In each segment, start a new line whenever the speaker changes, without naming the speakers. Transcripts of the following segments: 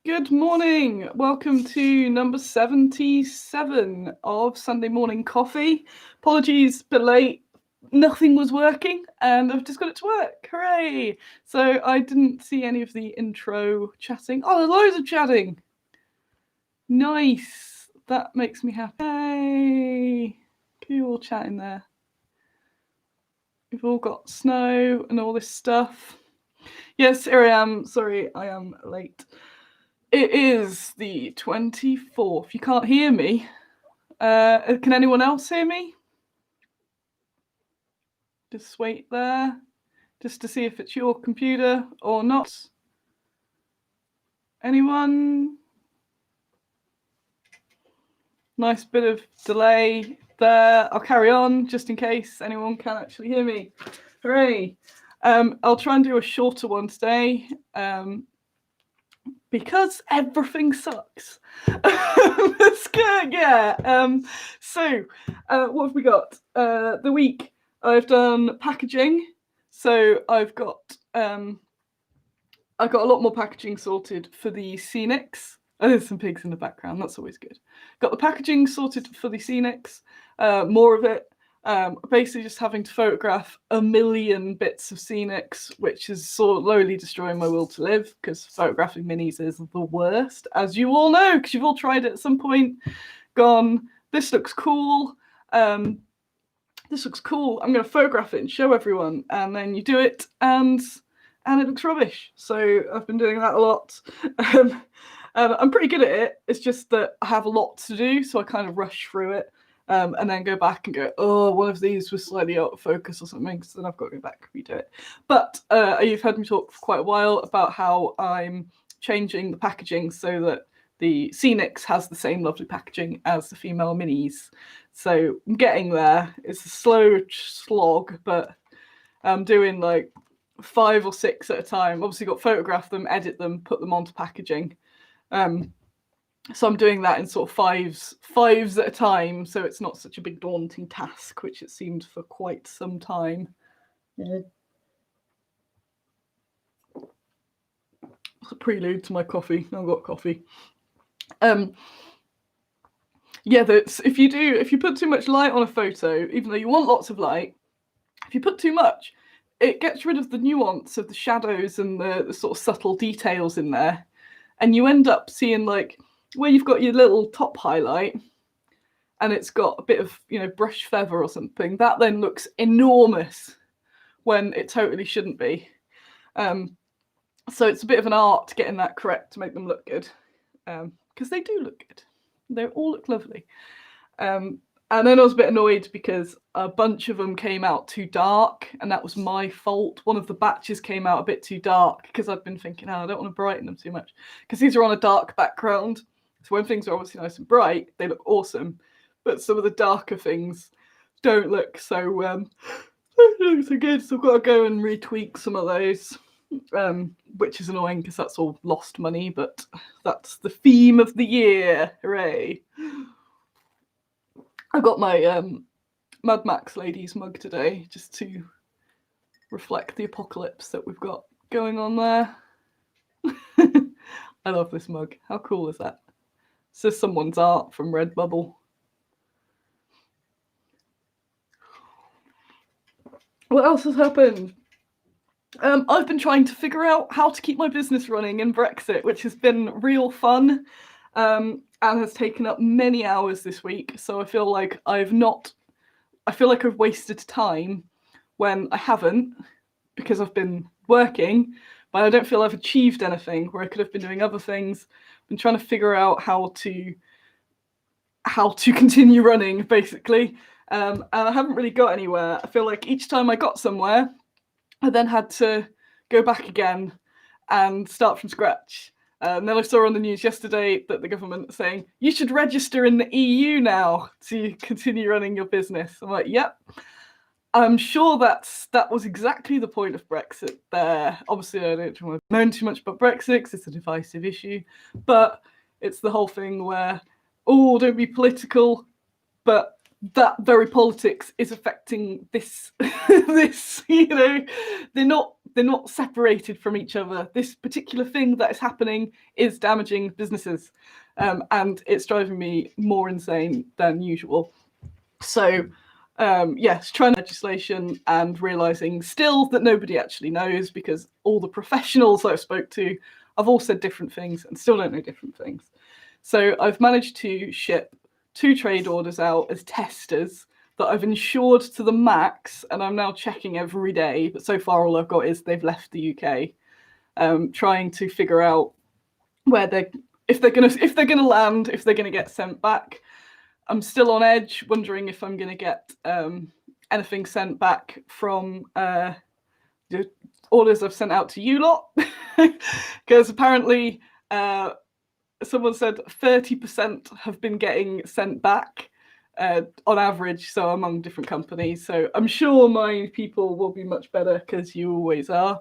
Good morning. Welcome to number 77 of Sunday Morning Coffee. Apologies, bit late. Nothing was working and I've just got it to work. Hooray! So I didn't see any of the intro chatting. Oh, there's loads of chatting. Nice. That makes me happy. Yay! Can you all chat in there? We've all got snow and all this stuff. Yes, here I am. Sorry, I am late. It is the 24th. You can't hear me. Can anyone else hear me? Just wait there, just to see if it's your computer or not. Anyone? Nice bit of delay there. I'll carry on just in case anyone can actually hear me. Hooray. I'll try and do a shorter one today. Because everything sucks. That's good, yeah. So, what have we got? The week I've done packaging. So I've got a lot more packaging sorted for the scenics. Oh, there's some pigs in the background. That's always good. Got the packaging sorted for the scenics. More of it. Basically just having to photograph a million bits of scenics, which is slowly destroying my will to live, because photographing minis is the worst, as you all know, because you've all tried it at some point, gone, this looks cool, this looks cool, I'm going to photograph it and show everyone, and then you do it, and it looks rubbish. So I've been doing that a lot. I'm pretty good at it, it's just that I have a lot to do, so I kind of rush through it. And then go back and go, oh, one of these was slightly out of focus or something, so then I've got to go back and redo it. But you've heard me talk for quite a while about how I'm changing the packaging so that the Scenics has the same lovely packaging as the female minis. So I'm getting there. It's a slow slog, but I'm doing like 5 or 6 at a time. Obviously got to photograph them, edit them, put them onto packaging. So I'm doing that in sort of fives at a time, so it's not such a big daunting task, which it seemed for quite some time. Yeah. It's a prelude to my coffee. I've got coffee. Yeah, that's if you put too much light on a photo, even though you want lots of light, if you put too much, it gets rid of the nuance of the shadows and the sort of subtle details in there, and you end up seeing like where you've got your little top highlight and it's got a bit of, brush feather or something, that then looks enormous when it totally shouldn't be. So it's a bit of an art getting that correct to make them look good, because they do look good. They all look lovely. And then I was a bit annoyed because a bunch of them came out too dark, and that was my fault. One of the batches came out a bit too dark because I'd been thinking, I don't want to brighten them too much, because these are on a dark background. So when things are obviously nice and bright, they look awesome. But some of the darker things don't look so good. So I've got to go and retweak some of those, which is annoying because that's all lost money. But that's the theme of the year. Hooray! I've got my Mad Max ladies mug today, just to reflect the apocalypse that we've got going on there. I love this mug. How cool is that? It's just someone's art from Redbubble. What else has happened? I've been trying to figure out how to keep my business running in Brexit, which has been real fun, and has taken up many hours this week. So I feel like I've wasted time when I haven't, because I've been working, but I don't feel I've achieved anything where I could have been doing other things. I've been trying to figure out how to continue running, basically. And I haven't really got anywhere. I feel like each time I got somewhere, I then had to go back again and start from scratch. And then I saw on the news yesterday that the government is saying, you should register in the EU now to continue running your business. I'm like, yep. I'm sure that was exactly the point of Brexit there. Obviously, I don't want to know too much about Brexit because it's a divisive issue. But it's the whole thing where, don't be political, but that very politics is affecting this. They're not they're not separated from each other. This particular thing that is happening is damaging businesses, and it's driving me more insane than usual. So yes, trying legislation and realizing still that nobody actually knows, because all the professionals I've spoke to have all said different things and still don't know different things. So I've managed to ship 2 trade orders out as testers that I've insured to the max, and I'm now checking every day. But so far, all I've got is they've left the UK. Trying to figure out where if they're gonna land, if they're gonna get sent back. I'm still on edge, wondering if I'm gonna get anything sent back from the orders I've sent out to you lot, because apparently someone said 30% have been getting sent back on average, so among different companies. So I'm sure my people will be much better, because you always are.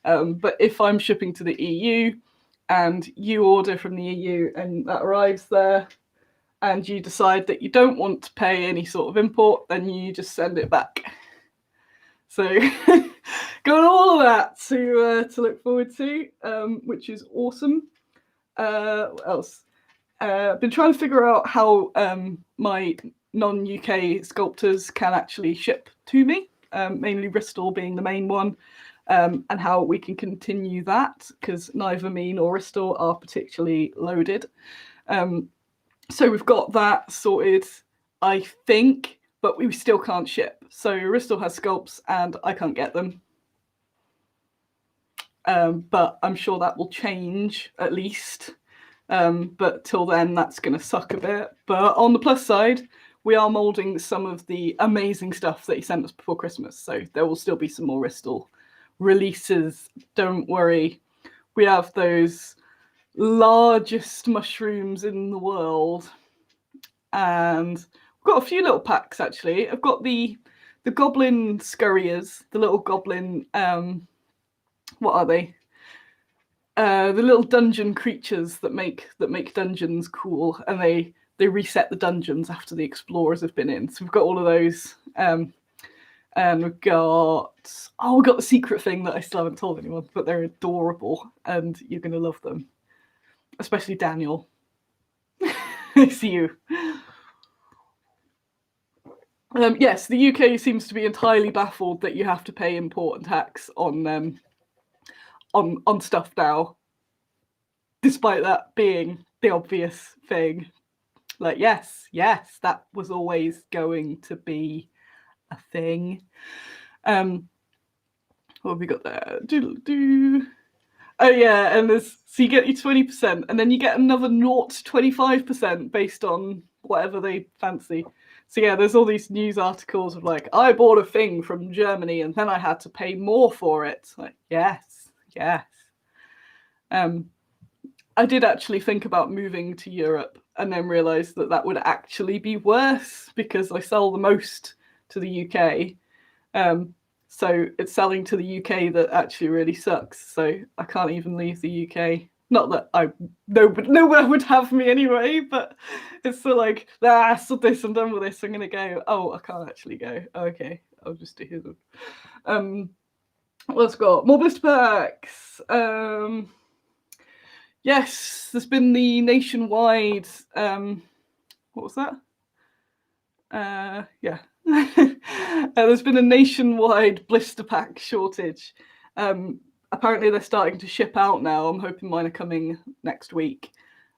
But if I'm shipping to the EU and you order from the EU and that arrives there, and you decide that you don't want to pay any sort of import, then you just send it back. So got all of that to look forward to, which is awesome. What else? I've been trying to figure out how my non-UK sculptors can actually ship to me, mainly Bristol being the main one, and how we can continue that, because neither me nor Bristol are particularly loaded. So we've got that sorted, I think, but we still can't ship. So Bristol has sculpts and I can't get them. But I'm sure that will change at least. But till then, that's going to suck a bit. But on the plus side, we are moulding some of the amazing stuff that he sent us before Christmas. So there will still be some more Bristol releases. Don't worry. We have those largest mushrooms in the world, and we've got a few little packs actually. I've got the goblin scurriers, the little goblin what are they, the little dungeon creatures that make dungeons cool, and they reset the dungeons after the explorers have been in. So we've got all of those, and we've got the secret thing that I still haven't told anyone, but they're adorable and you're gonna love them. Especially Daniel. I see you. Yes, the UK seems to be entirely baffled that you have to pay import and tax on stuff now, despite that being the obvious thing. Like, yes, that was always going to be a thing. What have we got there? Oh yeah, and so you get your 20%, and then you get another 0 to 25% based on whatever they fancy. So yeah, there's all these news articles of like, I bought a thing from Germany and then I had to pay more for it. Like, yes. I did actually think about moving to Europe, and then realised that would actually be worse, because I sell the most to the UK. So it's selling to the UK that actually really sucks. So I can't even leave the UK. Not that nowhere would have me anyway, but it's still like, so this, I'm done with this, I'm going to go. Oh, I can't actually go. Okay, I'll just do them. Let's go. More blister packs. Yes, there's been the nationwide, what was that? Yeah. There's been a nationwide blister pack shortage. Apparently they're starting to ship out now. I'm hoping mine are coming next week,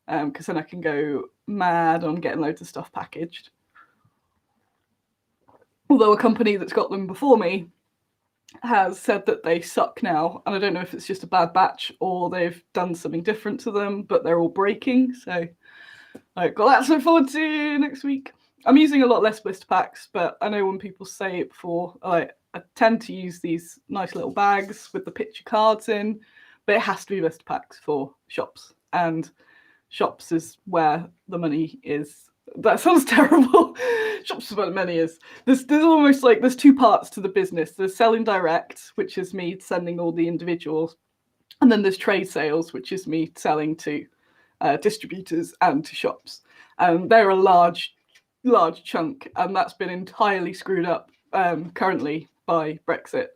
because then I can go mad on getting loads of stuff packaged. Although a company that's got them before me has said that they suck now, and I don't know if it's just a bad batch or they've done something different to them, but they're all breaking. So I've got that to look forward to next week. I'm using a lot less blister packs, but I know when people say it before, I tend to use these nice little bags with the picture cards in, but it has to be blister packs for shops, and shops is where the money is. That sounds terrible. Shops is where the money is. There's almost like there's 2 parts to the business. There's selling direct, which is me sending all the individuals, and then there's trade sales, which is me selling to distributors and to shops. They're a large chunk, and that's been entirely screwed up currently by Brexit.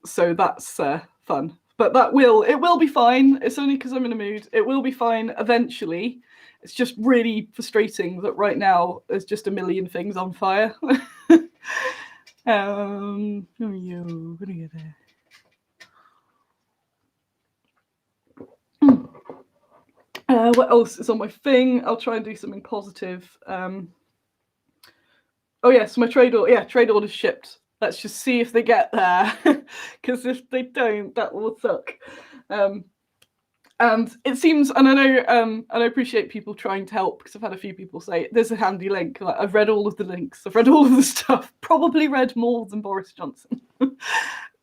So that's fun. But it will be fine. It's only because I'm in a mood. It will be fine eventually. It's just really frustrating that right now there's just a million things on fire. What are you there? What else is on my thing? I'll try and do something positive. Oh yes, my trade order's shipped. Let's just see if they get there, because if they don't, that will suck. And it seems, and and I appreciate people trying to help, because I've had a few people say there's a handy link. Like, I've read all of the links, I've read all of the stuff. Probably read more than Boris Johnson,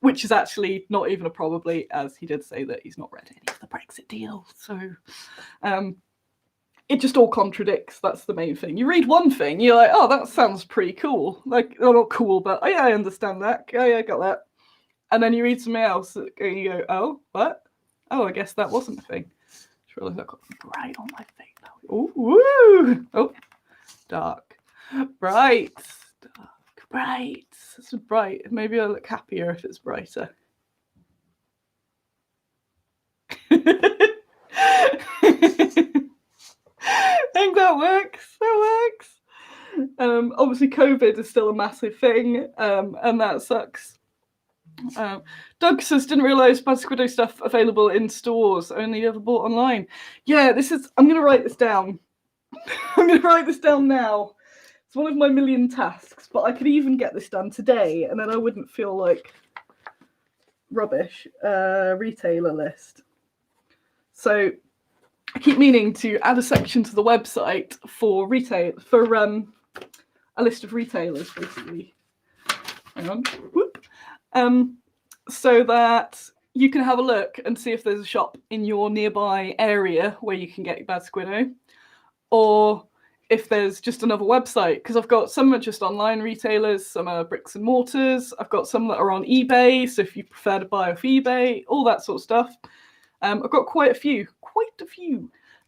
which is actually not even a probably, as he did say that he's not read any of the Brexit deal. So it just all contradicts. That's the main thing. You read one thing, you're like, oh, that sounds pretty cool. Like, oh, not cool, but oh yeah, I understand that. Oh yeah, I got that. And then you read something else, and you go, oh, what? Oh, I guess that wasn't a thing. Surely that got bright on my face now. Ooh, oh, dark, bright, dark, bright. It's bright. Maybe I'll look happier if it's brighter. I think that works. That works. Obviously, COVID is still a massive thing, and that sucks. Doug says, didn't realise Bad Squiddo stuff available in stores, only ever bought online. Yeah, I'm going to write this down. I'm going to write this down now. It's one of my million tasks, but I could even get this done today, and then I wouldn't feel like rubbish. Retailer list. So I keep meaning to add a section to the website for a list of retailers, basically. Hang on. Whoop. So that you can have a look and see if there's a shop in your nearby area where you can get your Bad Squiddo, or if there's just another website, because I've got some are just online retailers, some are bricks and mortars, I've got some that are on eBay, so if you prefer to buy off eBay, all that sort of stuff. I've got quite a few,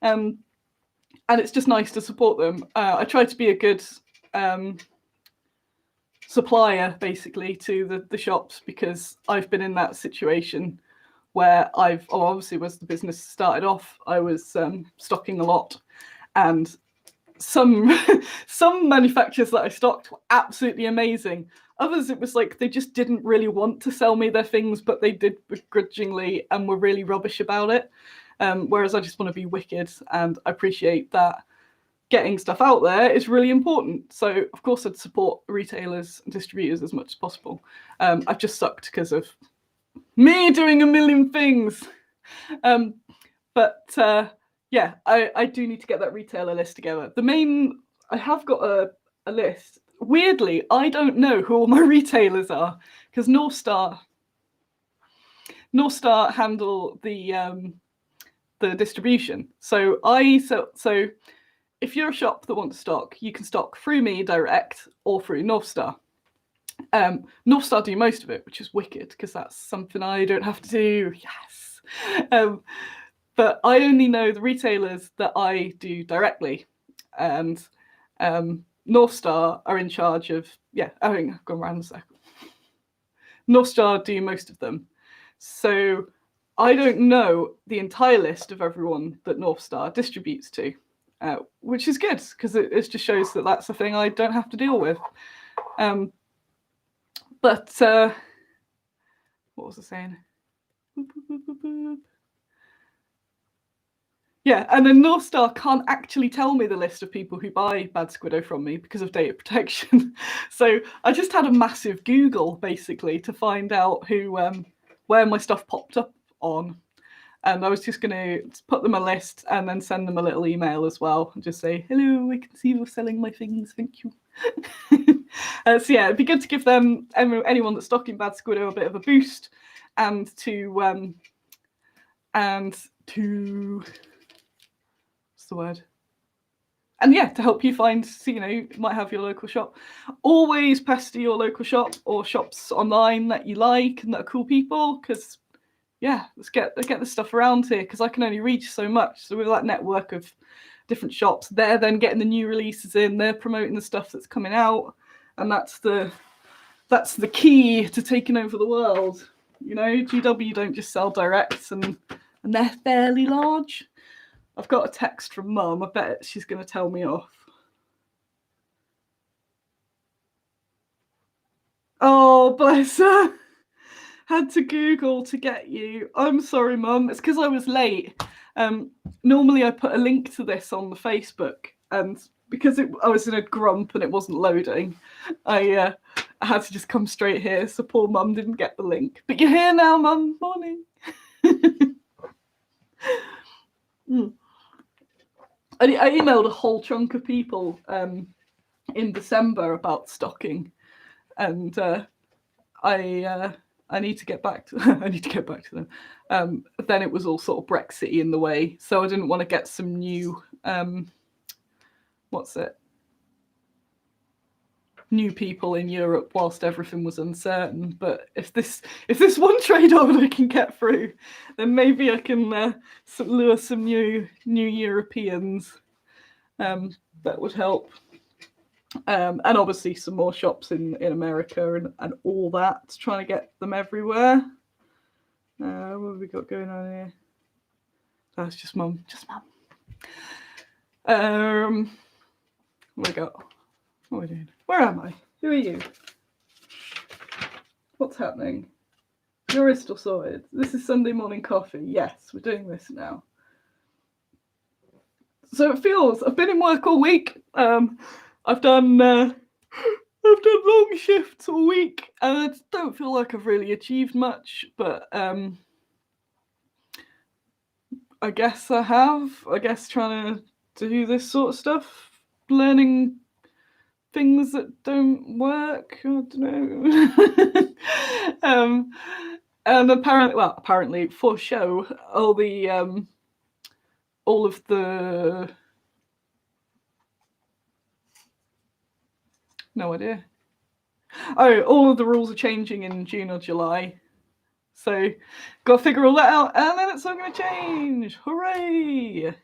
and it's just nice to support them. I try to be a good supplier, basically, to the shops, because I've been in that situation where obviously, as the business started off, I was stocking a lot, and some manufacturers that I stocked were absolutely amazing. Others, it was like they just didn't really want to sell me their things, but they did begrudgingly and were really rubbish about it. Whereas I just want to be wicked, and I appreciate that getting stuff out there is really important. So, of course, I'd support retailers and distributors as much as possible. I've just sucked because of me doing a million things. But yeah, I do need to get that retailer list together. I have got a list. Weirdly, I don't know who all my retailers are, because North Star handle the distribution. So if you're a shop that wants stock, you can stock through me direct or through North Star. North Star do most of it, which is wicked, because that's something I don't have to do. Yes. But I only know the retailers that I do directly, and North Star are in charge of, I think I've gone around a second. North Star do most of them. So I don't know the entire list of everyone that North Star distributes to, which is good, because it just shows that that's a thing I don't have to deal with. But what was I saying? Yeah, and then North Star can't actually tell me the list of people who buy Bad Squiddo from me because of data protection. So I just had a massive Google, basically, to find out where my stuff popped up on. And I was just going to put them a list and then send them a little email as well, and just say, hello, I can see you're selling my things, thank you. So yeah, it'd be good to give them, anyone that's stocking Bad Squiddo, a bit of a boost, and to what's the word? And yeah, to help you find, you might have your local shop. Always pester your local shop or shops online that you like and that are cool people, because let's get this stuff around here, because I can only reach so much. So with that network of different shops, they're then getting the new releases in, they're promoting the stuff that's coming out, and that's the key to taking over the world. You know, GW don't just sell directs, and they're fairly large. I've got a text from Mum. I bet she's going to tell me off. Oh, bless her. Had to Google to get you. I'm sorry, Mum. It's because I was late. Normally I put a link to this on the Facebook, and because I was in a grump and it wasn't loading, I had to just come straight here, so poor Mum didn't get the link. But you're here now, Mum. Morning. I emailed a whole chunk of people in December about stocking, and I need to get back to them. Then it was all sort of Brexit in the way, so I didn't want to get some new new people in Europe whilst everything was uncertain. But if this one trade order can get through, then maybe I can lure some new Europeans. That would help. And obviously some more shops in America and all that, trying to get them everywhere. What have we got going on here? That's just Mum. What we got? What are we doing? Where am I? Who are you? What's happening? You're still sorted. This is Sunday morning coffee. Yes, we're doing this now. So it feels, I've been in work all week. I've done long shifts all week, and I don't feel like I've really achieved much, but I guess I have. I guess trying to do this sort of stuff, learning things that don't work. I don't know. And apparently for show, all of the no idea. Oh, all of the rules are changing in June or July. So got to figure all that out, and then it's all going to change. Hooray!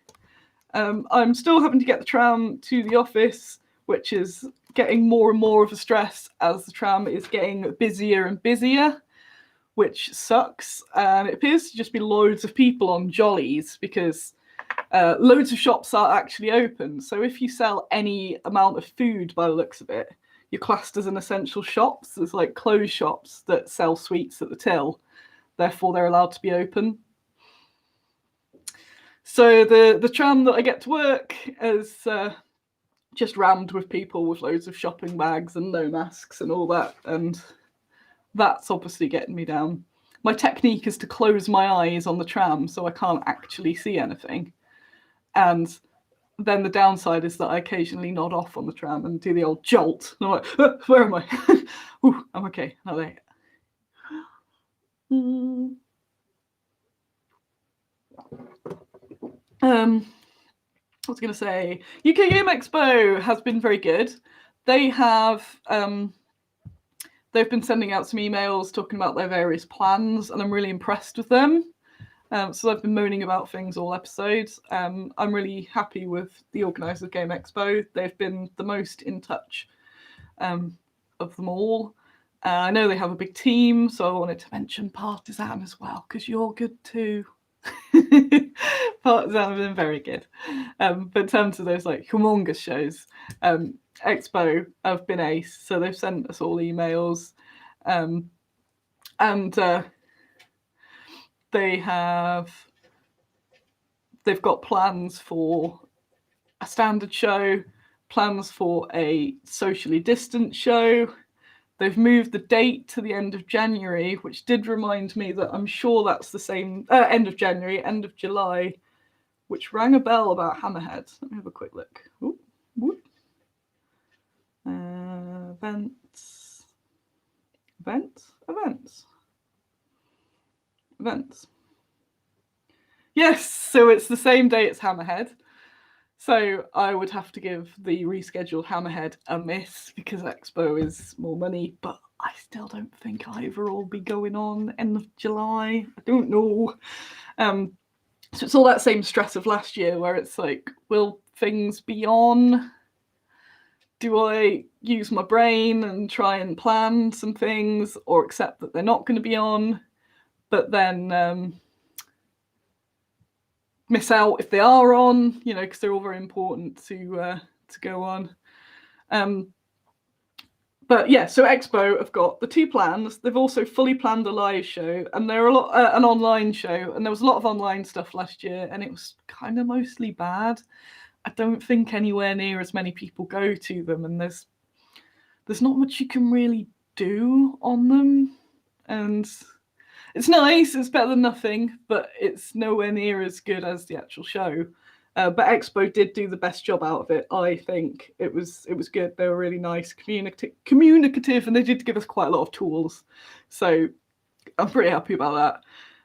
I'm still having to get the tram to the office, which is getting more and more of a stress as the tram is getting busier and busier, which sucks. And it appears to just be loads of people on jollies because loads of shops are actually open. So if you sell any amount of food by the looks of it, you're classed as an essential shop. So there's like closed shops that sell sweets at the till. Therefore, they're allowed to be open. So the tram that I get to work is just rammed with people with loads of shopping bags and no masks and all that. And that's obviously getting me down. My technique is to close my eyes on the tram so I can't actually see anything. And then the downside is that I occasionally nod off on the tram and do the old jolt. And I'm like, where am I? Ooh, I'm okay. Not there. I was going to say, UK Game Expo has been very good. They have they've been sending out some emails talking about their various plans, and I'm really impressed with them. So I've been moaning about things all episodes. I'm really happy with the organisers of Game Expo. They've been the most in touch of them all. I know they have a big team, so I wanted to mention Partisan as well, because you're good too. Partisan have been very good. But in terms of those like humongous shows, Expo have been ace. So they've sent us all emails. And they've got plans for a standard show, plans for a socially distant show. They've moved the date to the end of January, which did remind me that I'm sure that's the same end of January, end of July, which rang a bell about Hammerhead. Let me have a quick look. Ooh, whoop. Events. Yes, so it's the same day as Hammerhead. So I would have to give the rescheduled Hammerhead a miss because Expo is more money, but I still don't think either will be going on end of July. I don't know. So it's all that same stress of last year where it's like, will things be on? Do I use my brain and try and plan some things or accept that they're not going to be on? but then miss out if they are on, you know, because they're all very important to go on. But yeah, so Expo have got the 2 plans. They've also fully planned a live show, and they're an online show. And there was a lot of online stuff last year, and it was kind of mostly bad. I don't think anywhere near as many people go to them, and there's not much you can really do on them. And it's nice, it's better than nothing, but it's nowhere near as good as the actual show. But Expo did do the best job out of it. I think it was good. They were really nice, communicative, and they did give us quite a lot of tools. So I'm pretty happy about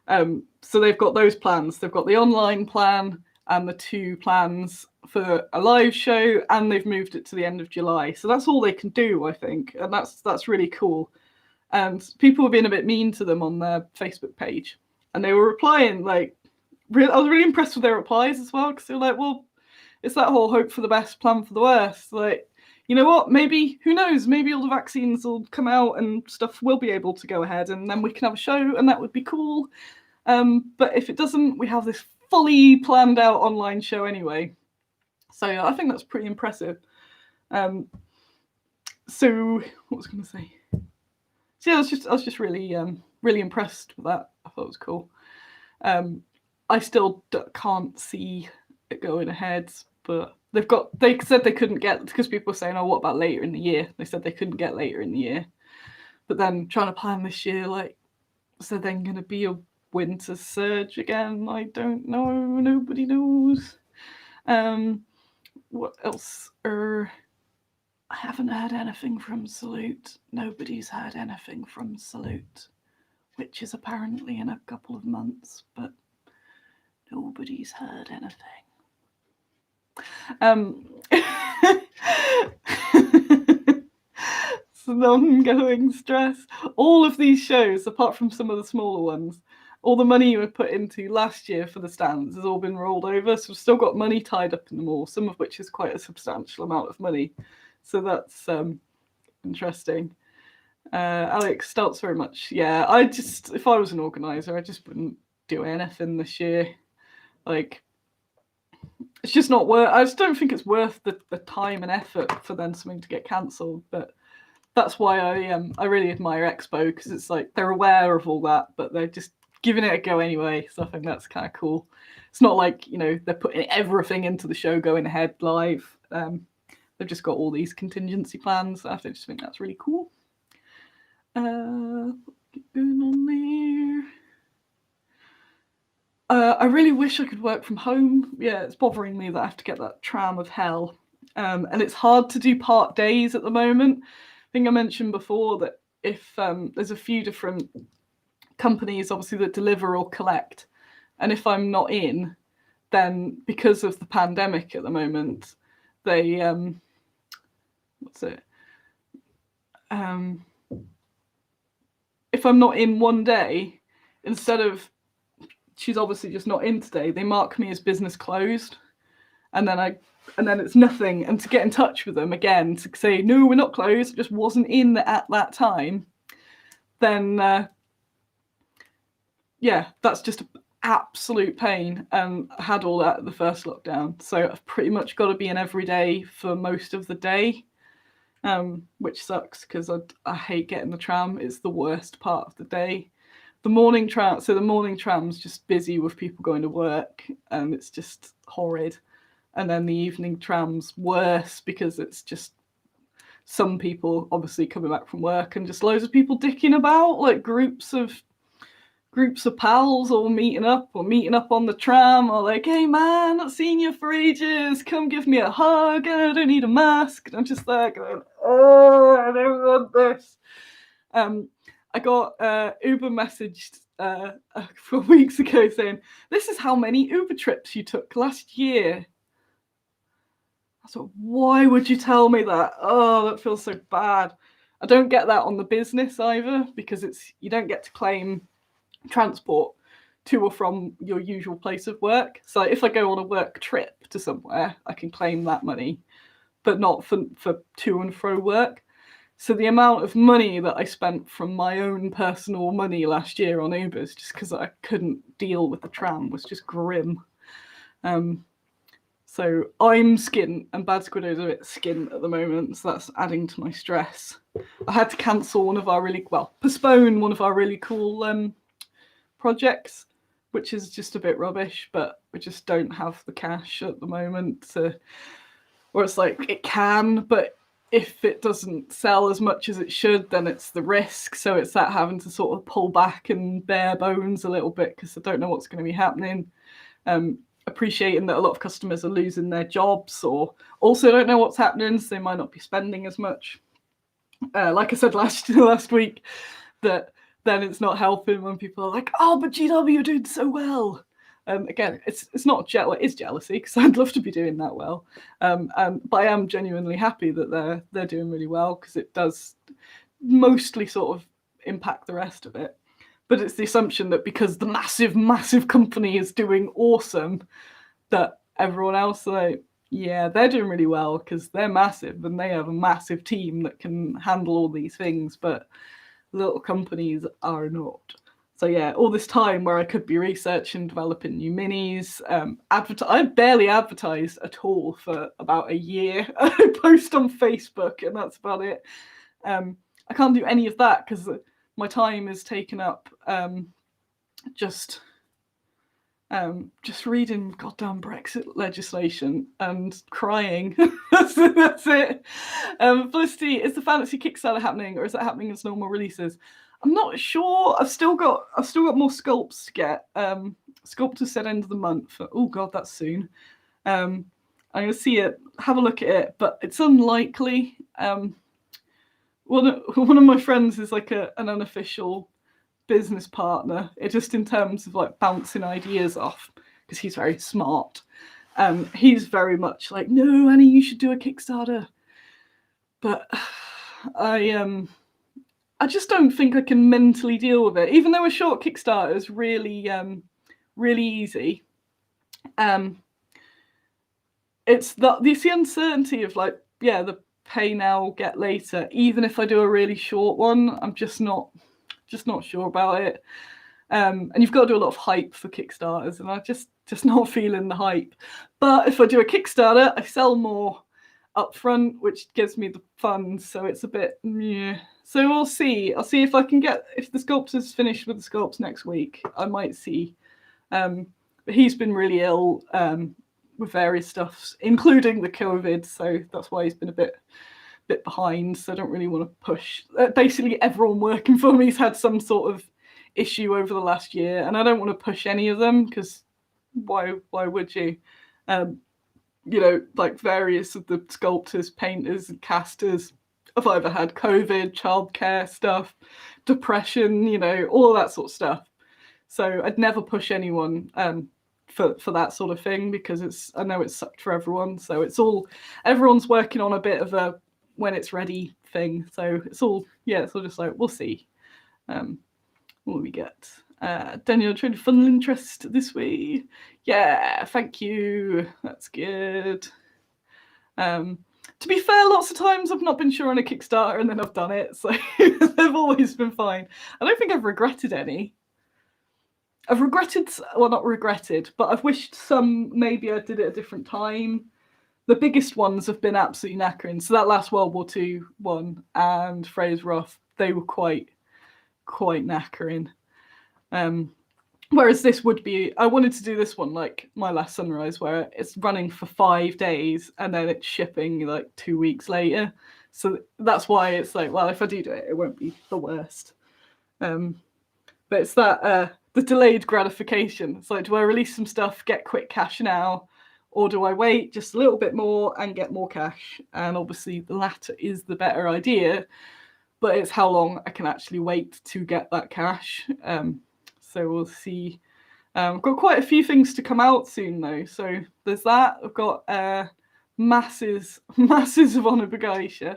that. So they've got those plans. They've got the online plan and the 2 plans for a live show, and they've moved it to the end of July. So that's all they can do, I think, and that's really cool. And people were being a bit mean to them on their Facebook page, and they were replying like, I was really impressed with their replies as well, because they were like, well, it's that whole hope for the best, plan for the worst. Like, you know what, maybe, who knows, maybe all the vaccines will come out and stuff will be able to go ahead, and then we can have a show, and that would be cool. But if it doesn't, we have this fully planned out online show anyway. So I think that's pretty impressive. So what was I going to say? So yeah, I was just really impressed with that. I thought it was cool. I still can't see it going ahead, but they said they couldn't get, because people were saying, oh, what about later in the year? They said they couldn't get later in the year. But then trying to plan this year, like, is there then going to be a winter surge again? I don't know. Nobody knows. What else? I haven't heard anything from Salute. Nobody's heard anything from Salute, which is apparently in a couple of months, but nobody's heard anything. It's an ongoing stress. All of these shows, apart from some of the smaller ones, all the money you were put into last year for the stands has all been rolled over. So we've still got money tied up in them all, some of which is quite a substantial amount of money. So that's interesting. Alex, Stelts very much. Yeah, if I was an organizer, I just wouldn't do anything this year. Like, it's just not worth. I just don't think it's worth the time and effort for then something to get cancelled. But that's why I really admire Expo, because it's like they're aware of all that, but they're just giving it a go anyway. So I think that's kind of cool. It's not like, you know, they're putting everything into the show going ahead live. They've just got all these contingency plans. I just think that's really cool. Keep going on there. I really wish I could work from home. Yeah, it's bothering me that I have to get that tram of hell. And it's hard to do part days at the moment. I think I mentioned before that if there's a few different companies, obviously, that deliver or collect. And if I'm not in, then because of the pandemic at the moment, they, if I'm not in one day, instead of, she's obviously just not in today, they mark me as business closed, and then it's nothing. And to get in touch with them again to say, no, we're not closed, it just wasn't in at that time, then yeah, that's just an absolute pain. I had all that at the first lockdown, so I've pretty much got to be in every day for most of the day, which sucks because I hate getting the tram. It's the worst part of the day. The morning tram's just busy with people going to work, and it's just horrid. And then the evening tram's worse because it's just some people obviously coming back from work and just loads of people dicking about, like groups of pals all meeting up on the tram, or like, hey man, not seen you for ages, come give me a hug, I don't need a mask. And I'm just there going, oh, I don't want this. I got Uber messaged a few weeks ago saying, this is how many Uber trips you took last year. I thought, why would you tell me that? Oh, that feels so bad. I don't get that on the business either, because you don't get to claim transport to or from your usual place of work. So if I go on a work trip to somewhere, I can claim that money, but not for to and fro work. So the amount of money that I spent from my own personal money last year on Ubers, just because I couldn't deal with the tram, was just grim. So I'm skint, and Bad Squiddo's a bit skint at the moment, so that's adding to my stress. I had to cancel postpone one of our really cool projects, which is just a bit rubbish, but we just don't have the cash at the moment or it's like it can, but if it doesn't sell as much as it should, then it's the risk. So it's that having to sort of pull back and bare bones a little bit because I don't know what's going to be happening. Appreciating that a lot of customers are losing their jobs or also don't know what's happening, so they might not be spending as much. Like I said last week, that then it's not helping when people are like, "Oh, but GW are doing so well." Again, it's not it's jealousy because I'd love to be doing that well, but I am genuinely happy that they're doing really well because it does mostly sort of impact the rest of it. But it's the assumption that because the massive company is doing awesome, that everyone else like, yeah, they're doing really well because they're massive and they have a massive team that can handle all these things, but little companies are not. So yeah, all this time where I could be researching, developing new minis, I barely advertise at all for about a year. I post on Facebook and that's about it. I can't do any of that because my time is taken up just reading goddamn Brexit legislation and crying. that's it. Felicity, is the fantasy Kickstarter happening, or is it happening as normal releases? I'm not sure. I've still got more sculpts to get. Sculptor said end of the month. Oh god, that's soon. I'm gonna see it, have a look at it, but it's unlikely. One of my friends is like an unofficial business partner. It just in terms of like bouncing ideas off because he's very smart. He's very much like, no, Annie, you should do a Kickstarter. But I just don't think I can mentally deal with it. Even though a short Kickstarter is really easy. It's the uncertainty of like, yeah, the pay now, get later. Even if I do a really short one, I'm just not sure about it. And you've got to do a lot of hype for Kickstarters, and I'm just not feeling the hype. But if I do a Kickstarter, I sell more upfront, which gives me the funds, so it's a bit yeah. So we'll see. I'll see if I can get, if the sculptor's finished with the sculpts next week, I might see. But he's been really ill with various stuffs, including the COVID, so that's why he's been a bit behind. So I don't really want to push. Basically, everyone working for me's had some sort of issue over the last year, and I don't want to push any of them because why would you? Like various of the sculptors, painters, and casters have either had COVID, childcare stuff, depression, all that sort of stuff. So I'd never push anyone for that sort of thing because I know it's sucked for everyone. So everyone's working on a bit of a when it's ready thing. So it's all just like we'll see. What do we get? Daniel trying to funnel interest this way. Yeah, thank you. That's good. To be fair, lots of times I've not been sure on a Kickstarter and then I've done it, so they've always been fine. I don't think I've regretted any. I've not regretted, but I've wished some maybe I did it at a different time. The biggest ones have been absolutely knackering. So that last World War II one and Frey's Rough, they were quite knackering. Whereas this would be, I wanted to do this one like My Last Sunrise, where it's running for 5 days and then it's shipping like 2 weeks later. So that's why it's like, well, if I do it, it won't be the worst. But it's that the delayed gratification. It's like, do I release some stuff, get quick cash now, or do I wait just a little bit more and get more cash? And obviously the latter is the better idea, but it's how long I can actually wait to get that cash. So we'll see. I've got quite a few things to come out soon though. So there's that. I've got masses of Onabageisha.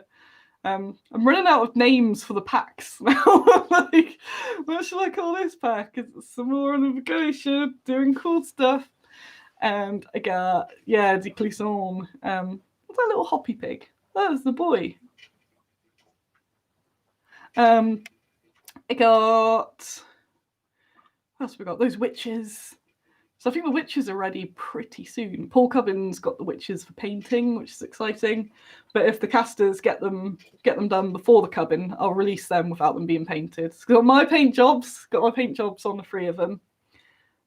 I'm running out of names for the packs now. Like, what should I call this pack? It's some more Onabageisha doing cool stuff. And I got, De Clisson. What's that little hoppy pig? That was the boy. I got, what else have we got? Those witches. So I think the witches are ready pretty soon. Paul Cubbins got the witches for painting, which is exciting. But if the casters get them done before the Cubbin, I'll release them without them being painted. So got my paint jobs on the 3 of them.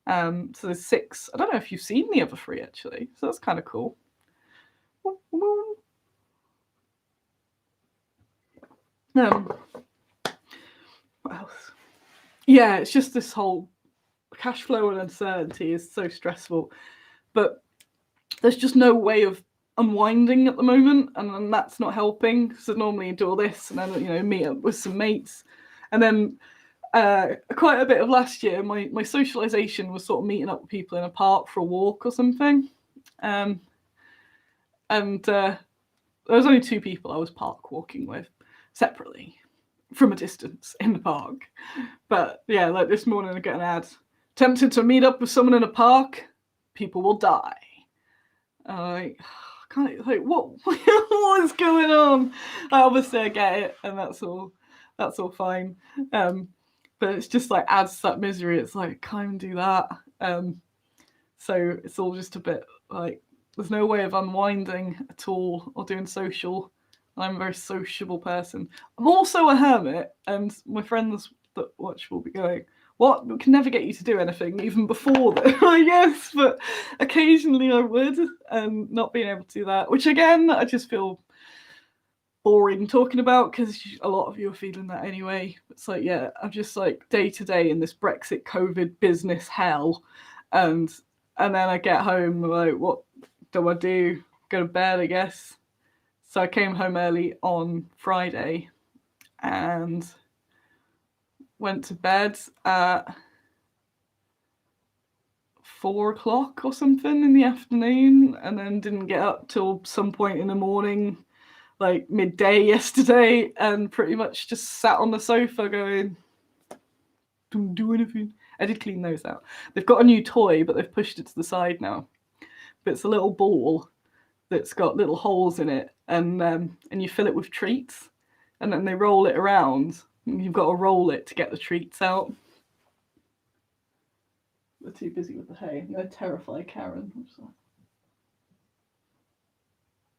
So there's 6. I don't know if you've seen the other 3 actually. So that's kind of cool. What else? Yeah, it's just this whole cash flow and uncertainty is so stressful, but there's just no way of unwinding at the moment, and that's not helping. So normally do all this and then meet up with some mates, and then quite a bit of last year my socialization was sort of meeting up with people in a park for a walk or something, and there was only 2 people I was park walking with separately from a distance in the park. But yeah, like this morning I get an ad: tempted to meet up with someone in a park, people will die. Like, what is going on? Obviously I get it, and that's all fine. But it's just like adds to that misery. It's like, can't even do that. So it's all just a bit like there's no way of unwinding at all or doing social. I'm a very sociable person. I'm also a hermit, and my friends that watch will be going, what? We can never get you to do anything, even before that, I guess. But occasionally I would, and not being able to do that, which again, I just feel boring talking about because a lot of you are feeling that anyway. It's like, yeah, I'm just like day to day in this Brexit COVID business hell, and then I get home like, what do I do? Go to bed, I guess. So I came home early on Friday and went to bed at 4 o'clock or something in the afternoon, and then didn't get up till some point in the morning, like midday yesterday, and pretty much just sat on the sofa going, don't do anything. I did clean those out. They've got a new toy, but they've pushed it to the side now. But it's a little ball that's got little holes in it, and you fill it with treats, and then they roll it around, and you've got to roll it to get the treats out. They're too busy with the hay. I'm going to terrify Karen.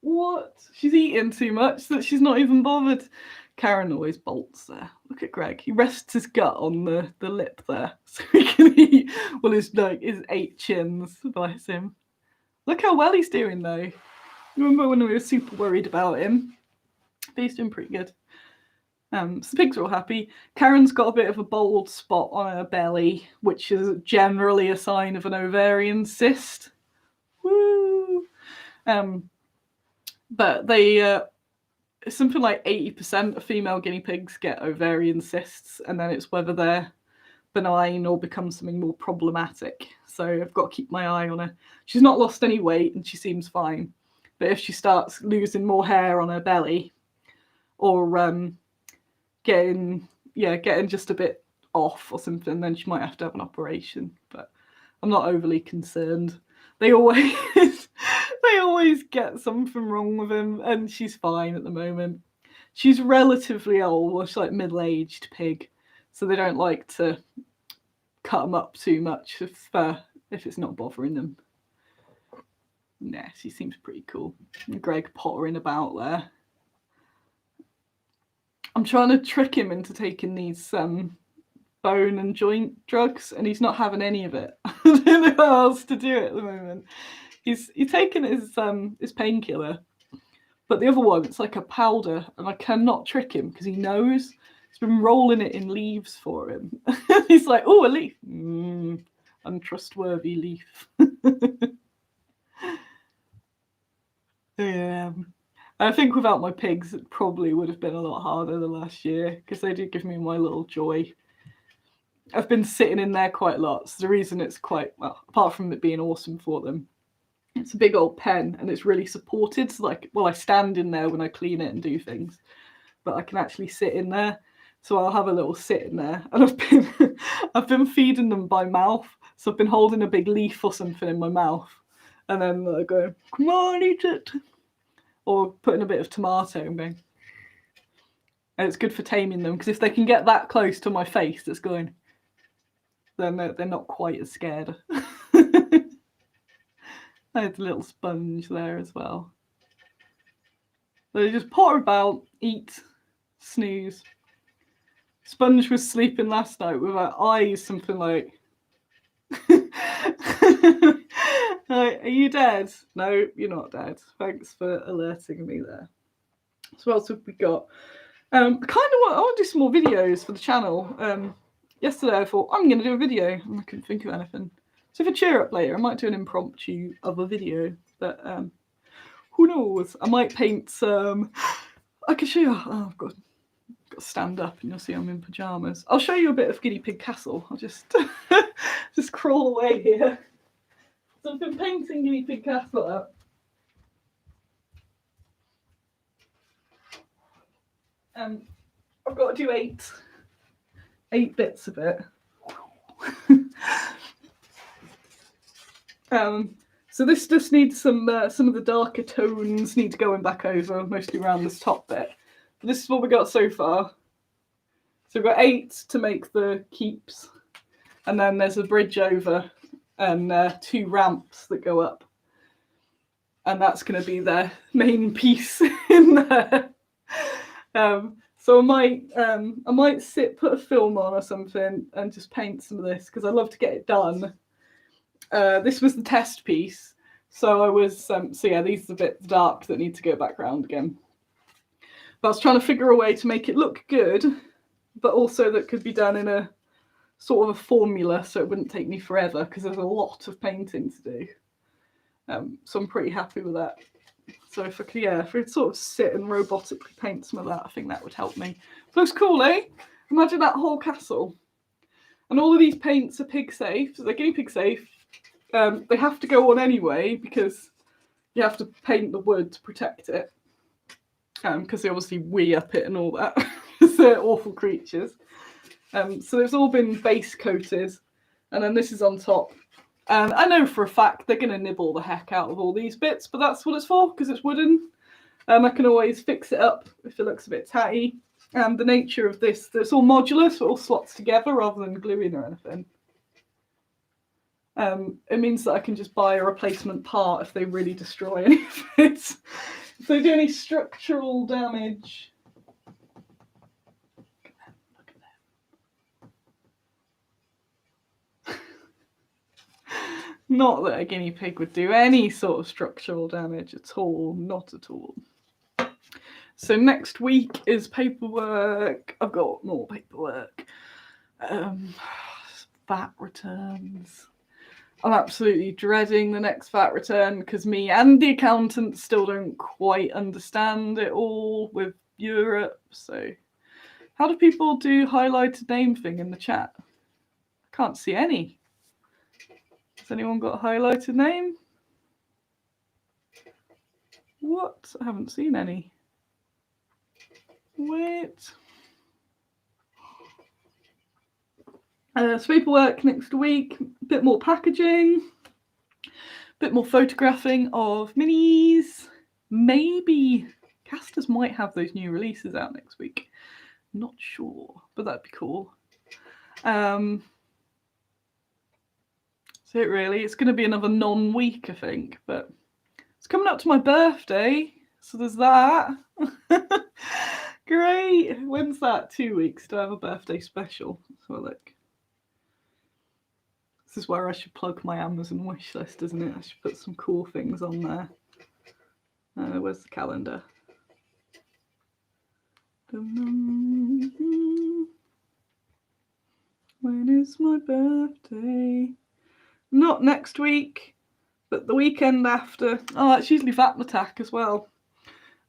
What? She's eating too much that she's not even bothered. Karen always bolts there. Look at Greg. He rests his gut on the lip there so he can eat. Well, his 8 chins, bless him. Look how well he's doing though. Remember when we were super worried about him? But he's doing pretty good. So the pigs are all happy. Karen's got a bit of a bald spot on her belly, which is generally a sign of an ovarian cyst. Woo! But they, something like 80% of female guinea pigs get ovarian cysts, and then it's whether they're benign or become something more problematic. So I've got to keep my eye on her. She's not lost any weight and she seems fine. But if she starts losing more hair on her belly, or getting just a bit off or something, then she might have to have an operation. But I'm not overly concerned. They always get something wrong with him, and she's fine at the moment. She's relatively old, or she's like middle-aged pig, so they don't like to cut them up too much if it's not bothering them. Nah, she seems pretty cool. And Greg pottering about there. I'm trying to trick him into taking these bone and joint drugs, and he's not having any of it. I don't know how else to do it at the moment. He's taking his painkiller, but the other one, it's like a powder, and I cannot trick him because he knows. He's been rolling it in leaves for him. He's like, oh, a leaf. Untrustworthy leaf. Yeah. I think without my pigs, it probably would have been a lot harder than last year, because they did give me my little joy. I've been sitting in there quite a lot. So the reason it's quite, well, apart from it being awesome for them, it's a big old pen and it's really supported. So I stand in there when I clean it and do things, but I can actually sit in there. So I'll have a little sit in there, and I've been feeding them by mouth. So I've been holding a big leaf or something in my mouth, and then I go, come on, eat it. Or putting a bit of tomato and going. And it's good for taming them, because if they can get that close to my face that's going, then they're not quite as scared. I had a little sponge there as well. So they just potter about, eat, snooze. Sponge was sleeping last night with her eyes something like, like, are you dead? No, you're not dead. Thanks for alerting me there. So what else have we got? I want to do some more videos for the channel. Yesterday I thought I'm going to do a video and I couldn't think of anything. So for cheer up later, I might do an impromptu of a video. But who knows? I might paint some. I can show you. Oh, I've got to stand up and you'll see I'm in pajamas. I'll show you a bit of Guinea Pig Castle. I'll just just crawl away here. So I've been painting Guinea Pig Castle up. I've got to do eight bits of it. So this just needs some of the darker tones need going back over, mostly around this top bit. But this is what we got so far. So we've got 8 to make the keeps, and then there's a bridge over and 2 ramps that go up, and that's going to be their main piece in there. So I might put a film on or something and just paint some of this, because I love to get it done. This was the test piece, so I was so yeah, these are the bits dark that need to go back round again. But I was trying to figure a way to make it look good, but also that could be done in a sort of a formula, so it wouldn't take me forever, because there's a lot of painting to do. So I'm pretty happy with that. So if I could sort of sit and robotically paint some of that, I think that would help me. Looks cool, eh? Imagine that whole castle. And all of these paints are pig safe, so they're guinea pig safe. They have to go on anyway, because you have to paint the wood to protect it. Because they obviously wee up it and all that, because they're awful creatures. So it's all been base coated, and then this is on top. And I know for a fact they're going to nibble the heck out of all these bits, but that's what it's for, because it's wooden. I can always fix it up if it looks a bit tatty. And the nature of this, it's all modular, so it all slots together rather than gluing or anything. It means that I can just buy a replacement part if they really destroy any of it. If they do any structural damage. Look at them. Not that a guinea pig would do any sort of structural damage at all, not at all. So next week is paperwork. I've got more paperwork. VAT returns. I'm absolutely dreading the next VAT return, because me and the accountant still don't quite understand it all with Europe. So how do people do highlighted name thing in the chat? I can't see any. Has anyone got a highlighted name? What? I haven't seen any. Wait. So paperwork next week, a bit more packaging, a bit more photographing of minis. Maybe Casters might have those new releases out next week. Not sure, but that'd be cool. So it really, it's going to be another non-week, I think, but it's coming up to my birthday, so there's that. Great. When's that? 2 weeks. Do I have a birthday special? So look. This is where I should plug my Amazon wish list, isn't it? I should put some cool things on there. Where's the calendar? When is my birthday? Not next week, but the weekend after. Oh, it's usually VAT attack as well.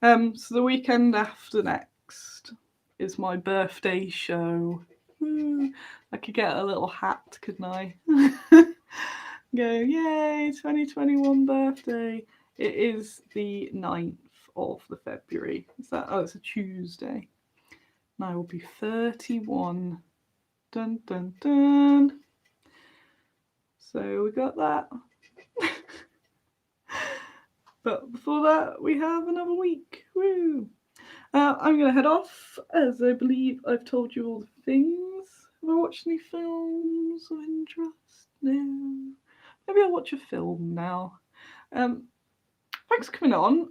So the weekend after next is my birthday show. I could get a little hat, couldn't I? Go, yay, 2021 birthday. It is the 9th of the February. Is that? Oh, it's a Tuesday. And I will be 31. Dun, dun, dun. So we got that. But before that, we have another week. Woo! I'm going to head off, as I believe I've told you all the things. Have I watched any films of interest? No. Maybe I'll watch a film now. Thanks for coming on.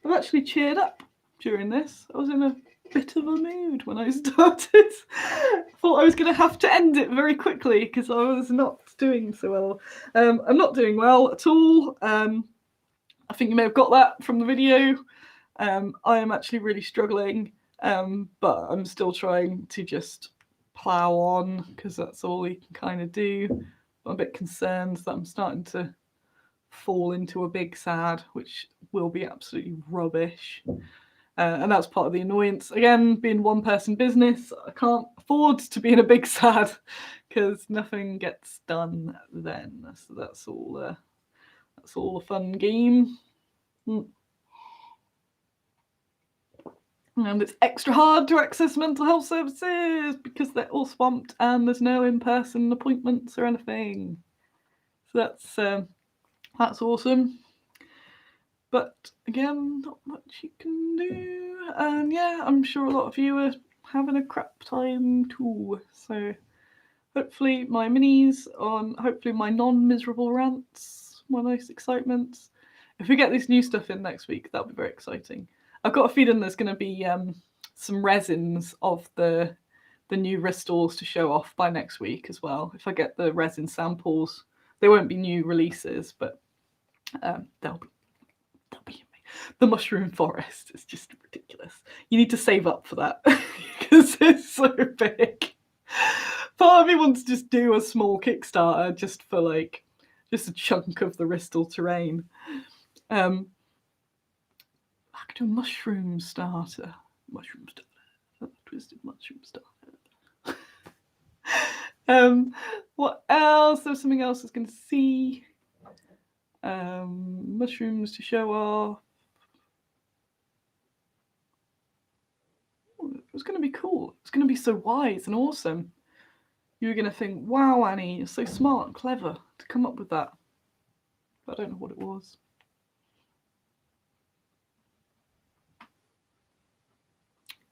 I've actually cheered up during this. I was in a bit of a mood when I started. I thought I was going to have to end it very quickly because I was not doing so well. I'm not doing well at all. I think you may have got that from the video. I am actually really struggling, but I'm still trying to just plow on because that's all you can kind of do. I'm a bit concerned that I'm starting to fall into a big sad, which will be absolutely rubbish. And that's part of the annoyance. Again, being one person business, I can't afford to be in a big sad because nothing gets done then. So that's all a fun game. And it's extra hard to access mental health services because they're all swamped and there's no in-person appointments or anything. So that's awesome. But again, not much you can do. And yeah, I'm sure a lot of you are having a crap time too. So hopefully my minis on hopefully my non-miserable rants, my nice excitements. If we get this new stuff in next week, that'll be very exciting. I've got a feeling there's going to be some resins of the new Ristalls to show off by next week as well. If I get the resin samples, they won't be new releases, but they'll be the mushroom forest is just ridiculous. You need to save up for that because it's so big. Part of me wants to just do a small Kickstarter just for just a chunk of the Ristall terrain. I could do a mushroom starter. Twisted mushroom starter. What else? There's something else I was going to see. Mushrooms to show off. It was going to be cool. It's going to be so wise and awesome. You were going to think, wow, Annie, you're so smart and clever to come up with that. But I don't know what it was.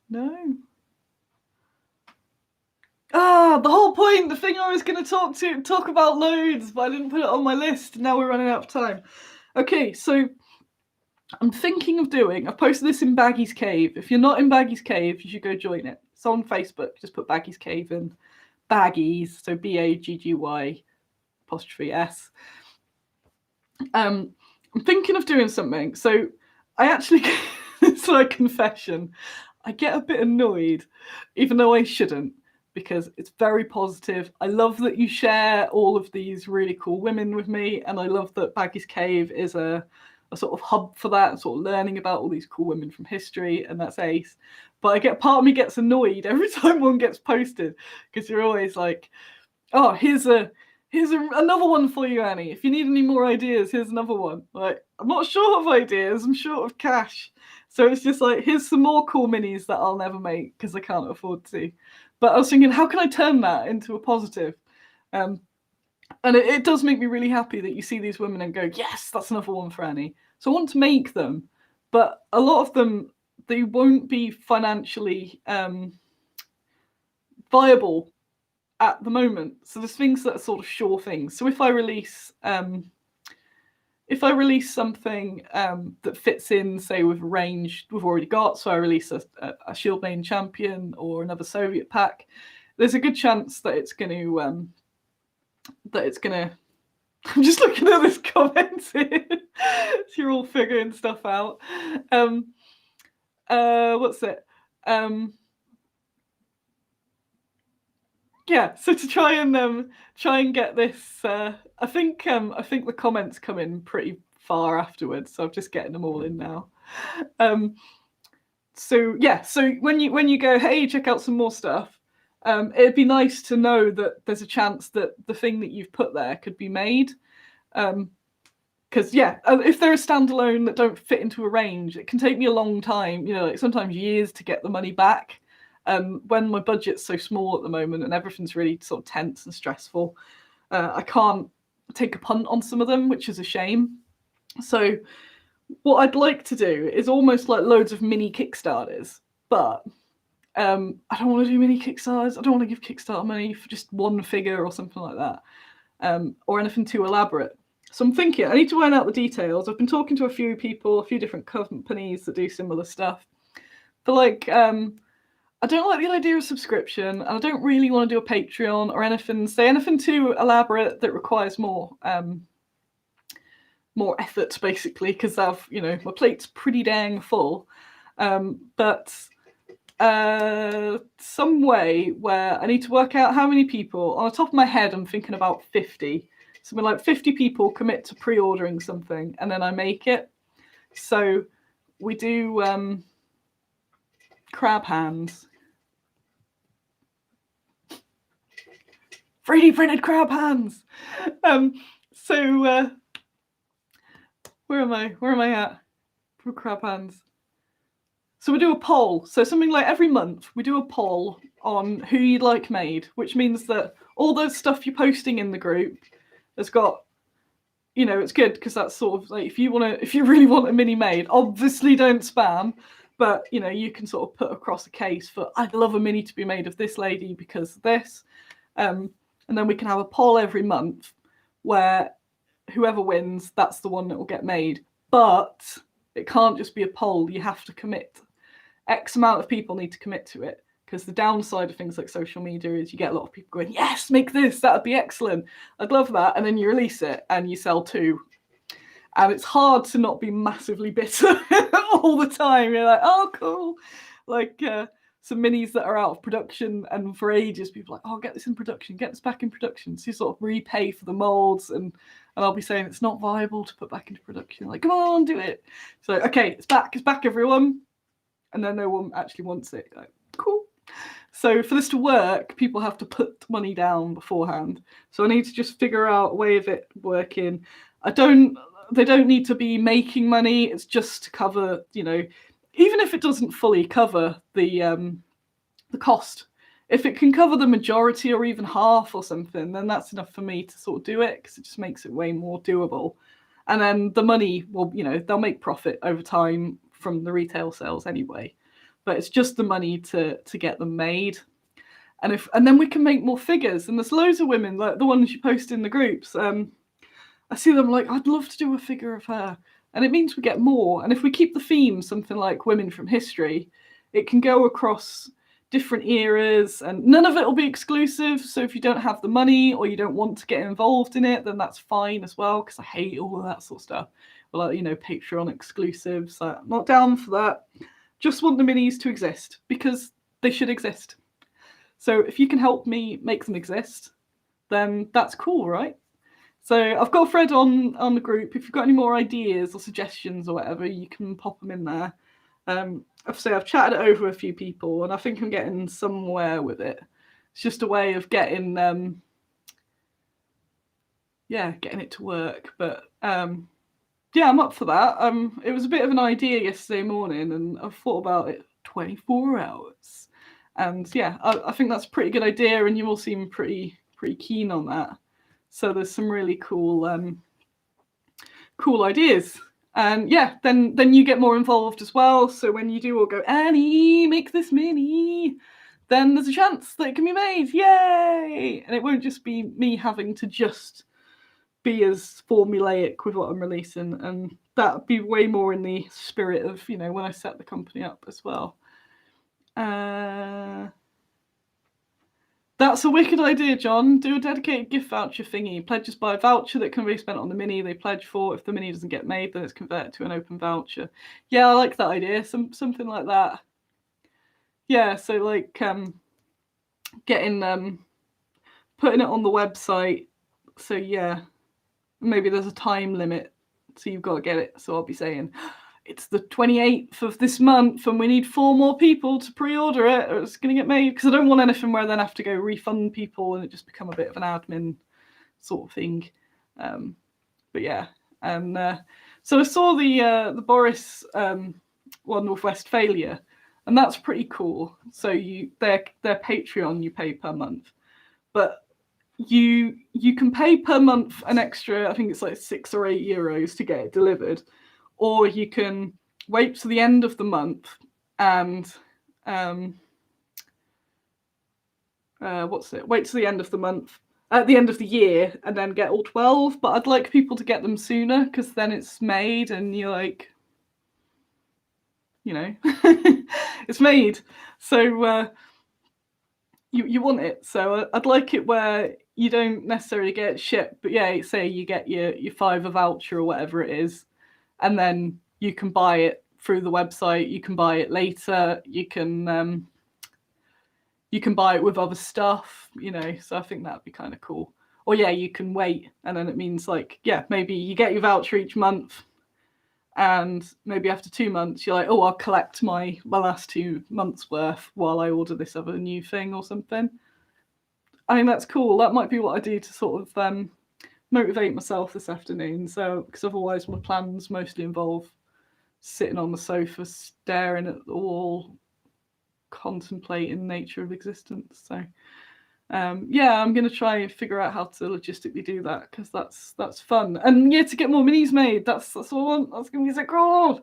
No. The whole point, the thing I was going to talk about loads, but I didn't put it on my list. Now we're running out of time. Okay, so I'm thinking of I've posted this in Baggy's Cave. If you're not in Baggy's Cave, you should go join it. It's on Facebook. Just put Baggy's Cave in. Baggies, so BAGGY 'S. I'm thinking of doing something. So I actually, it's like confession. I get a bit annoyed, even though I shouldn't, because it's very positive. I love that you share all of these really cool women with me, and I love that Baggy's Cave is a sort of hub for that, and sort of learning about all these cool women from history, and that's ace. But part of me gets annoyed every time one gets posted, because you're always like, oh, here's another one for you, Annie. If you need any more ideas, here's another one. Like, I'm not short of ideas, I'm short of cash. So it's just like, here's some more cool minis that I'll never make because I can't afford to. But I was thinking, how can I turn that into a positive? And it does make me really happy that you see these women and go, yes, that's another one for Annie. So I want to make them, but a lot of them, they won't be financially viable at the moment. So there's things that are sort of sure things. So if I release something that fits in, say, with a range we've already got, so I release a Shieldbane Champion or another Soviet pack, there's a good chance that it's going to I'm just looking at this comment here. So you're all figuring stuff out. What's it? Yeah, so to try and get this, I think the comments come in pretty far afterwards, so I'm just getting them all in now. So when you go, hey, check out some more stuff, it'd be nice to know that there's a chance that the thing that you've put there could be made. Because if they're a standalone that don't fit into a range, it can take me a long time, like sometimes years to get the money back. When my budget's so small at the moment and everything's really sort of tense and stressful, I can't take a punt on some of them, which is a shame. So what I'd like to do is almost like loads of mini Kickstarters, but I don't want to do mini Kickstarters. I don't want to give Kickstarter money for just one figure or something like that, or anything too elaborate. So I'm thinking I need to iron out the details. I've been talking to a few people, a few different companies that do similar stuff. But like, I don't like the idea of subscription, and I don't really want to do a Patreon or anything too elaborate that requires more effort, basically, because I've my plate's pretty dang full. But some way where I need to work out how many people. On the top of my head, I'm thinking about 50. Something like 50 people commit to pre-ordering something, and then I make it. So we do crab hands. 3D printed crab hands. So where am I at for crab hands? So we do a poll. So something like every month we do a poll on who you'd like made, which means that all the stuff you're posting in the group has got, it's good because that's sort of like if you really want a mini made, obviously don't spam, but you can sort of put across a case for I'd love a mini to be made of this lady because of this. And then we can have a poll every month where whoever wins, that's the one that will get made. But it can't just be a poll. You have to commit. X amount of people need to commit to it, because the downside of things like social media is you get a lot of people going, yes, make this, that would be excellent. I'd love that. And then you release it and you sell 2. And it's hard to not be massively bitter all the time. You're like, oh, cool. Like, some minis that are out of production, and for ages people are like, oh, get this in production, get this back in production. So you sort of repay for the molds, and I'll be saying it's not viable to put back into production. Like, come on, do it. So okay, it's back everyone. And then no one actually wants it. Like, cool. So for this to work, people have to put money down beforehand. So I need to just figure out a way of it working. They don't need to be making money. It's just to cover, even if it doesn't fully cover the cost, if it can cover the majority or even half or something, then that's enough for me to sort of do it, because it just makes it way more doable. And then the money will, they'll make profit over time from the retail sales anyway, but it's just the money to get them made. And then we can make more figures. And there's loads of women, like the ones you post in the groups. I see them like, I'd love to do a figure of her. And it means we get more. And if we keep the theme something like women from history, it can go across different eras, and none of it will be exclusive. So if you don't have the money or you don't want to get involved in it, then that's fine as well, because I hate all of that sort of stuff. Well, like, Patreon exclusives. I'm not down for that. Just want the minis to exist because they should exist. So if you can help me make them exist, then that's cool, right? So I've got a thread on the group. If you've got any more ideas or suggestions or whatever, you can pop them in there. I've chatted it over with a few people, and I think I'm getting somewhere with it. It's just a way of getting it to work. But I'm up for that. It was a bit of an idea yesterday morning, and I've thought about it 24 hours. And yeah, I think that's a pretty good idea, and you all seem pretty keen on that. So there's some really cool ideas. And yeah, then you get more involved as well. So when you do all go, Annie, make this mini, then there's a chance that it can be made. Yay! And it won't just be me having to just be as formulaic with what I'm releasing. And that'd be way more in the spirit of, when I set the company up as well. That's a wicked idea, John. Do a dedicated gift voucher thingy. Pledges buy a voucher that can be spent on the mini they pledge for. If the mini doesn't get made, then it's converted to an open voucher. Yeah, I like that idea. Something like that. Yeah, so like getting putting it on the website. So yeah, maybe there's a time limit, so you've got to get it. So I'll be saying, it's the 28th of this month and we need 4 more people to pre-order it, or it's going to get made. Because I don't want anything where I then have to go refund people and it just become a bit of an admin sort of thing. But yeah, and so I saw the Boris One North Westphalia, and that's pretty cool. So their Patreon you pay per month, but you can pay per month an extra, I think it's like €6 or €8 to get it delivered. or you can wait to the end of the month and wait to the end of the month at the end of the year and then get all 12. But I'd like people to get them sooner, because then it's made and you're like, it's made, so you want it. So I'd like it where you don't necessarily get shipped, but yeah, say you get your £5 voucher or whatever it is, and then you can buy it through the website. You can buy it later. You can buy it with other stuff, So I think that'd be kind of cool. Or yeah, you can wait, and then it means like, yeah, maybe you get your voucher each month, and maybe after 2 months you're like, oh, I'll collect my last 2 months worth while I order this other new thing or something. I mean, that's cool. That might be what I do to sort of motivate myself this afternoon. So, because otherwise my plans mostly involve sitting on the sofa, staring at the wall, contemplating the nature of existence. So, yeah, I'm going to try and figure out how to logistically do that, because that's fun. And yeah, to get more minis made, that's what I want. That's going to be so cool.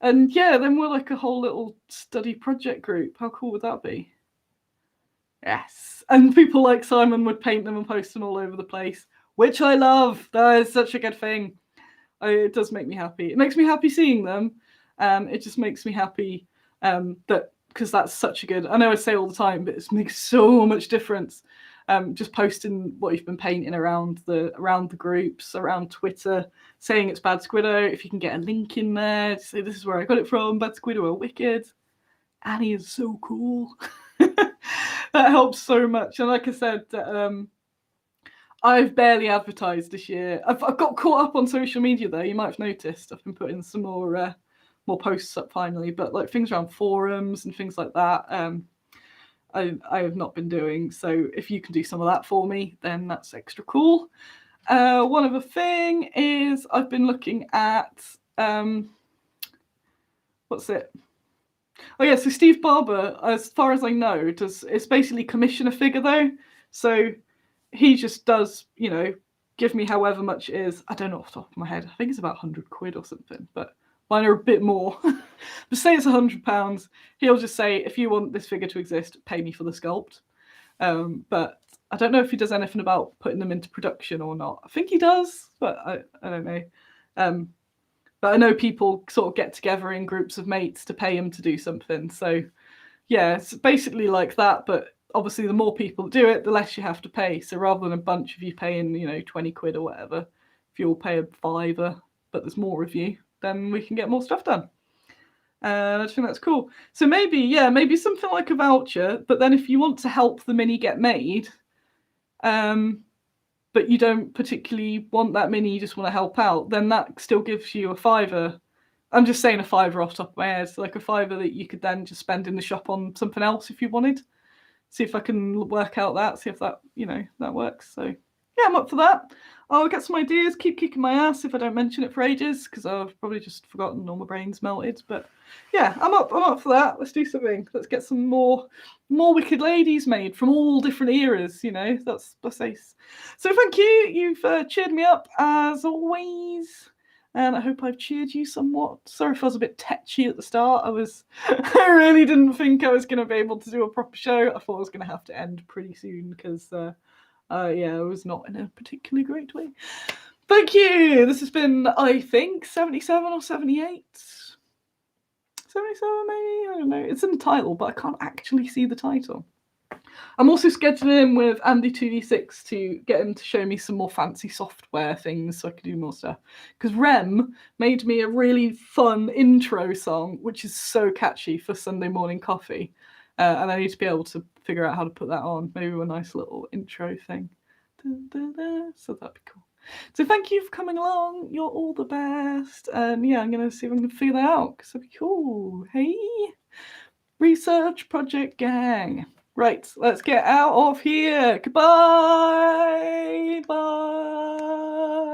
And yeah, then we're like a whole little study project group. How cool would that be? Yes. And people like Simon would paint them and post them all over the place, which I love. That is such a good thing. It does make me happy. It makes me happy seeing them. It just makes me happy that, because that's such a good, I know I say all the time, but it makes so much difference. Just posting what you've been painting around the groups, around Twitter, saying it's Bad Squiddo. If you can get a link in there to say this is where I got it from, Bad Squiddo are wicked. Annie is so cool. That helps so much. And like I said, I've barely advertised this year. I've got caught up on social media though. You might have noticed I've been putting some more posts up finally, but like things around forums and things like that, I have not been doing. So if you can do some of that for me, then that's extra cool. One other thing is I've been looking at what's it? Oh yeah, so Steve Barber, as far as I know, it's basically commission a figure though. So he just does, give me however much it is. I don't know off the top of my head. I think it's about £100 or something, but mine are a bit more. But say it's £100. He'll just say, if you want this figure to exist, pay me for the sculpt. But I don't know if he does anything about putting them into production or not. I think he does, but I don't know. But I know people sort of get together in groups of mates to pay him to do something. So yeah, it's basically like that. But obviously the more people do it, the less you have to pay. So rather than a bunch of you paying, £20 or whatever, if you all pay a £5, but there's more of you, then we can get more stuff done. And I just think that's cool. So maybe something like a voucher, but then if you want to help the mini get made, but you don't particularly want that mini, you just want to help out, then that still gives you a £5. I'm just saying a £5 off the top of my head. So like a £5 that you could then just spend in the shop on something else if you wanted. See if I can work out that, see if that, that works. So yeah, I'm up for that. I'll get some ideas, keep kicking my ass if I don't mention it for ages, because I've probably just forgotten or my brain's melted. But yeah, I'm up for that. Let's do something. Let's get some more wicked ladies made from all different eras, That's ace. So thank you. You've cheered me up as always. And I hope I've cheered you somewhat. Sorry if I was a bit tetchy at the start. I really didn't think I was going to be able to do a proper show. I thought I was going to have to end pretty soon because, I was not in a particularly great way. Thank you. This has been, I think, 77 or 78. 77 maybe? I don't know. It's in the title, but I can't actually see the title. I'm also scheduling in with Andy2D6 to get him to show me some more fancy software things so I can do more stuff. Because Rem made me a really fun intro song, which is so catchy for Sunday morning coffee. And I need to be able to figure out how to put that on. Maybe a nice little intro thing. So that'd be cool. So thank you for coming along. You're all the best. And yeah, I'm going to see if I can figure that out, because that'd be cool. Hey, research project gang. Right, let's get out of here. Goodbye. Bye.